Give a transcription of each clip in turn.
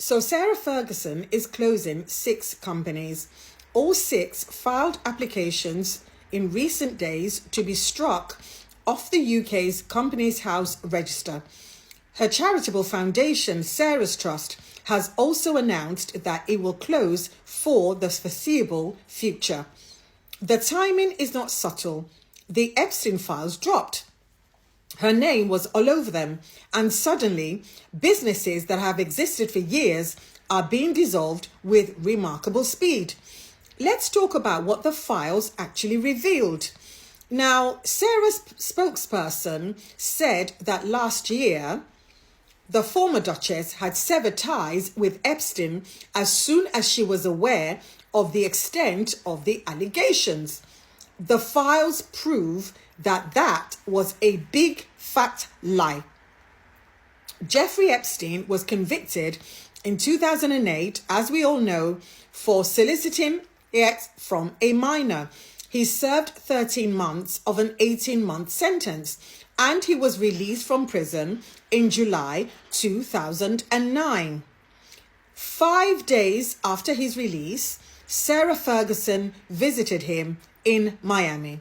So Sarah Ferguson is closing 6 companies. All 6 filed applications in recent days to be struck off the UK's Companies House register. Her charitable foundation, Sarah's Trust, has also announced that it will close for the foreseeable future. The timing is not subtle. The Epstein files dropped. Her name was all over them, and suddenly, businesses that have existed for years are being dissolved with remarkable speed. Let's talk about what the files actually revealed. Now, Sarah's spokesperson said that last year, the former Duchess had severed ties with Epstein as soon as she was aware of the extent of the allegations. The files prove that that was a big fat lie. Jeffrey Epstein was convicted in 2008, as we all know, for soliciting sex from a minor. He served 13 months of an 18-month sentence, and he was released from prison in July 2009. 5 days after his release, Sarah Ferguson visited him in Miami.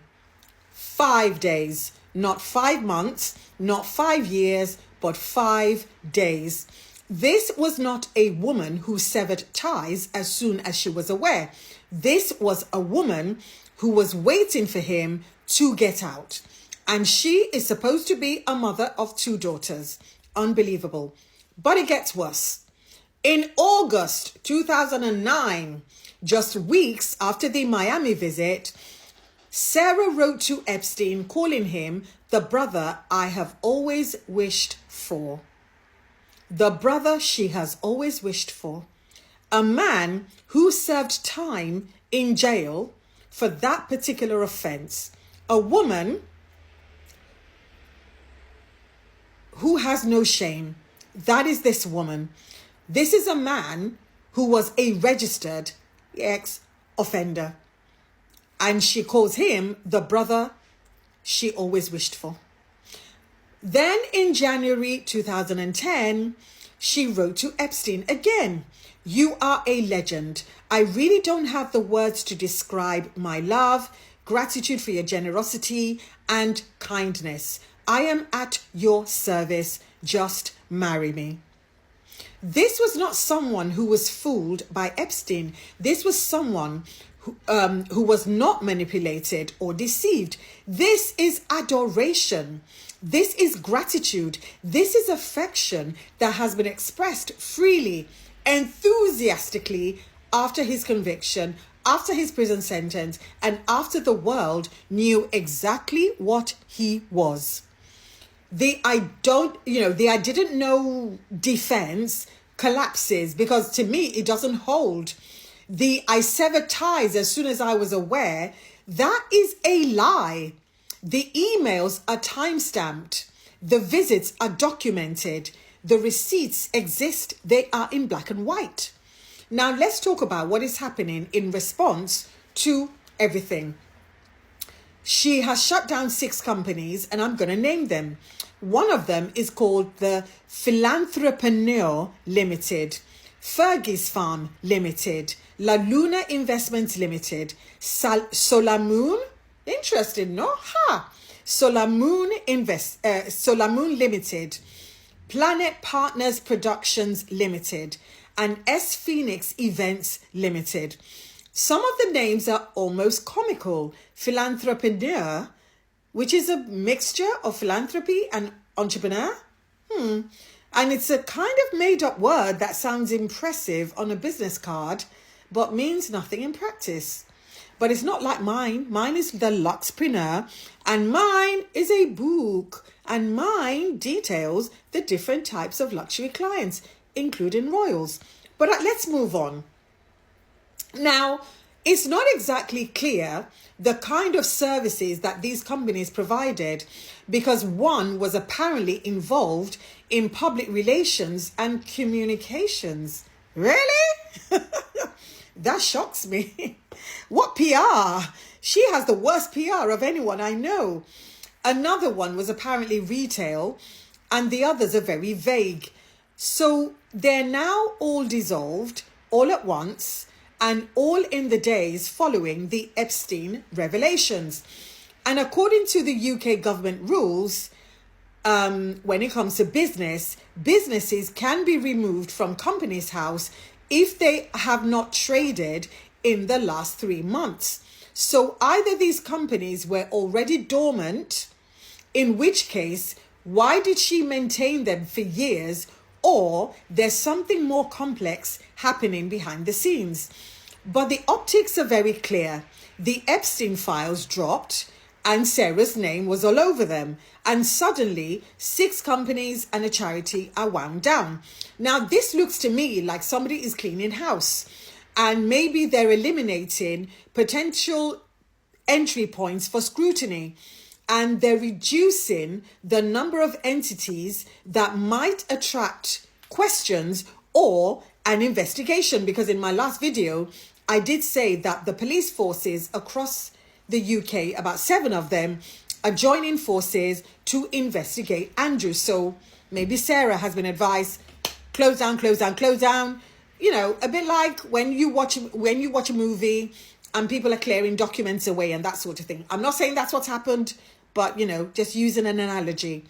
5 days, not 5 months, not 5 years, but 5 days. This was not a woman who severed ties as soon as she was aware. This was a woman who was waiting for him to get out. And she is supposed to be a mother of 2 daughters. Unbelievable. But it gets worse. In August 2009, just weeks after the Miami visit, Sarah wrote to Epstein calling him the brother I have always wished for. The brother she has always wished for. A man who served time in jail for that particular offense. A woman who has no shame. That is this woman. This is a man who was a registered ex-offender. And she calls him the brother she always wished for. Then in January 2010, she wrote to Epstein again. You are a legend. I really don't have the words to describe my love, gratitude for your generosity and kindness. I am at your service. Just marry me. This was not someone who was fooled by Epstein. This was someone who was not manipulated or deceived. This is adoration. This is gratitude. This is affection that has been expressed freely, enthusiastically after his conviction, after his prison sentence, and after the world knew exactly what he was. The I didn't know defense collapses because to me it doesn't hold. The I severed ties as soon as I was aware, that is a lie. The emails are time-stamped. The visits are documented. The receipts exist. They are in black and white. Now let's talk about what is happening in response to everything. She has shut down 6 companies, and I'm going to name them. One of them is called the Philanthropreneur Limited, Fergie's Farm Limited, La Luna Investments Limited, Solamoon, interesting, no? Solamoon Limited, Planet Partners Productions Limited, and S Phoenix Events Limited. Some of the names are almost comical. Philanthropreneur, which is a mixture of philanthropy and entrepreneur. And it's a kind of made-up word that sounds impressive on a business card, but means nothing in practice. But it's not like mine. Mine is the Luxpreneur, and mine is a book, and mine details the different types of luxury clients, including royals. But let's move on. Now, it's not exactly clear the kind of services that these companies provided, because one was apparently involved in public relations and communications. Really? That shocks me. What PR? She has the worst PR of anyone I know. Another one was apparently retail, and the others are very vague. So they're now all dissolved all at once and all in the days following the Epstein revelations. And according to the UK government rules, when it comes to businesses can be removed from Companies House if they have not traded in the last 3 months. So either these companies were already dormant, in which case, why did she maintain them for years? Or there's something more complex happening behind the scenes. But the optics are very clear. The Epstein files dropped and Sarah's name was all over them. And suddenly 6 companies and a charity are wound down. Now, this looks to me like somebody is cleaning house. And maybe they're eliminating potential entry points for scrutiny. And they're reducing the number of entities that might attract questions or an investigation. Because in my last video, I did say that the police forces across the UK, about 7 of them, are joining forces to investigate Andrew. So maybe Sarah has been advised, close down, close down, close down. You know, a bit like when you watch a movie and people are clearing documents away and that sort of thing. I'm not saying that's what's happened, but, you know, just using an analogy.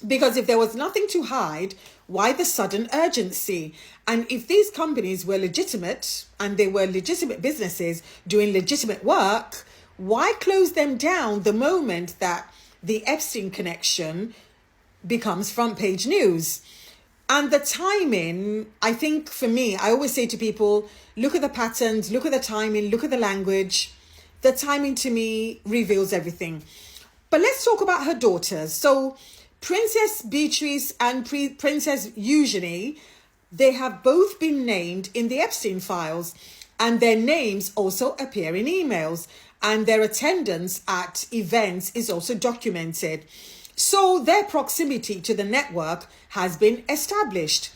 Because if there was nothing to hide, why the sudden urgency? And if these companies were legitimate and they were legitimate businesses doing legitimate work, why close them down the moment that the Epstein connection becomes front page news? And the timing, I think for me, I always say to people, look at the patterns, look at the timing, look at the language. The timing to me reveals everything. But let's talk about her daughters. So Princess Beatrice and Princess Eugenie, they have both been named in the Epstein files, and their names also appear in emails, and their attendance at events is also documented. So their proximity to the network has been established.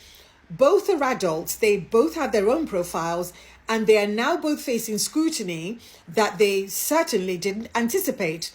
Both are adults, they both have their own profiles, and they are now both facing scrutiny that they certainly didn't anticipate.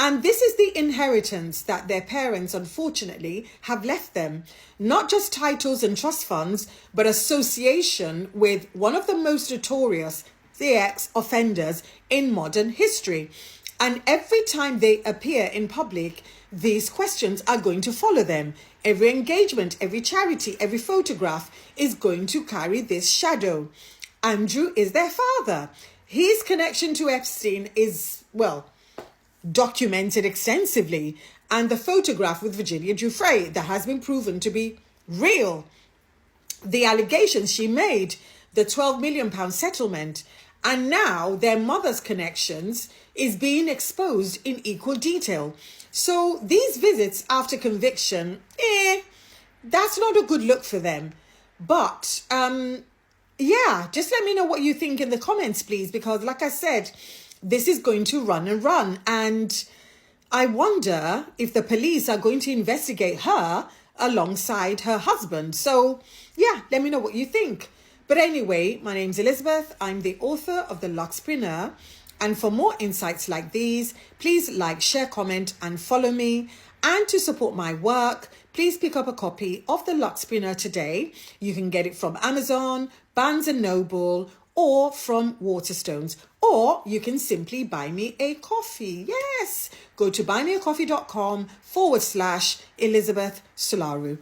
And this is the inheritance that their parents, unfortunately, have left them. Not just titles and trust funds, but association with one of the most notorious sex offenders in modern history. And every time they appear in public, these questions are going to follow them. Every engagement, every charity, every photograph is going to carry this shadow. Andrew is their father. His connection to Epstein is, well, documented extensively, and the photograph with Virginia Giuffre that has been proven to be real. The allegations she made, the £12 million settlement, and now their mother's connections is being exposed in equal detail. So these visits after conviction, that's not a good look for them. But yeah, just let me know what you think in the comments, please, because like I said, this is going to run and run. And I wonder if the police are going to investigate her alongside her husband. So yeah, let me know what you think. But anyway, my name's Elizabeth. I'm the author of The Luxpreneur. And for more insights like these, please like, share, comment, and follow me. And to support my work, please pick up a copy of The Luxpreneur today. You can get it from Amazon, Barnes & Noble, or from Waterstones, or you can simply buy me a coffee. Yes, go to buymeacoffee.com/Elizabeth Solaru.